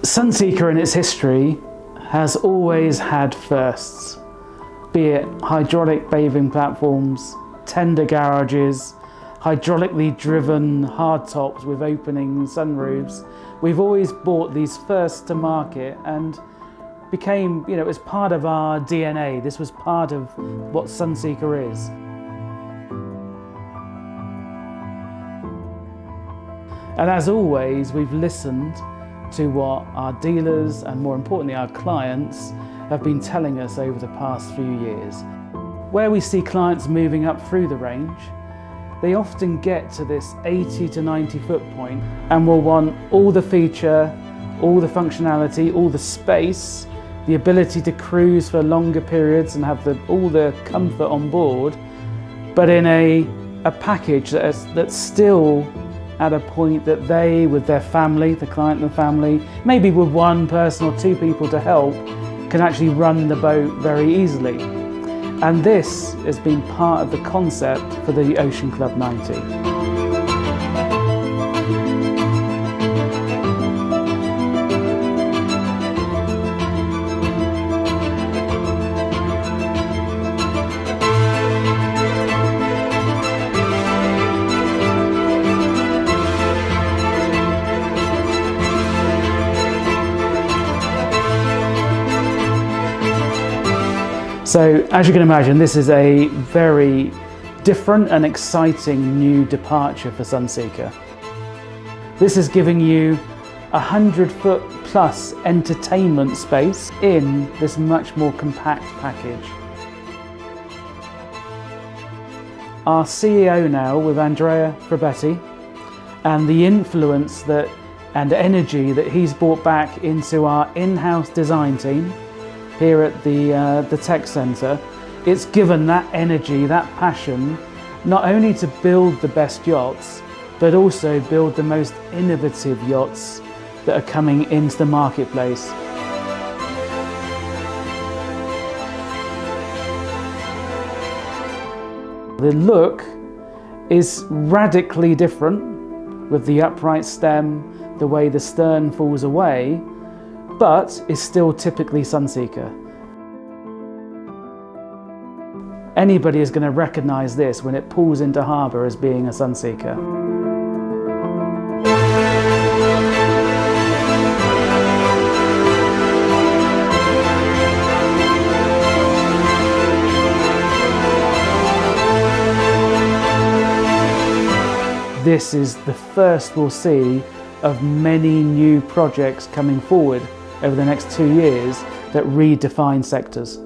Sunseeker in its history has always had firsts, be it hydraulic bathing platforms, tender garages, hydraulically driven hardtops with opening sunroofs. We've always brought these firsts to market and became, it was part of our DNA. This was part of what Sunseeker is. And as always, we've listened to what our dealers and more importantly our clients have been telling us over the past few years. Where we see clients moving up through the range, they often get to this 80 to 90 foot point and will want all the feature, all the functionality, all the space, the ability to cruise for longer periods and have all the comfort on board, but in a package that's still at a point that they, with their family, the client and the family, maybe with one person or two people to help, can actually run the boat very easily. And this has been part of the concept for the Ocean Club 90. So, as you can imagine, this is a very different and exciting new departure for Sunseeker. This is giving you 100-foot plus entertainment space in this much more compact package. Our CEO now, with Andrea Frabetti, and the influence and energy that he's brought back into our in-house design team here at the tech centre, it's given that energy, that passion, not only to build the best yachts, but also build the most innovative yachts that are coming into the marketplace. The look is radically different with the upright stem, the way the stern falls away, but is still typically Sunseeker. Anybody is going to recognise this when it pulls into harbour as being a Sunseeker. This is the first we'll see of many new projects coming forward over the next 2 years that redefine sectors.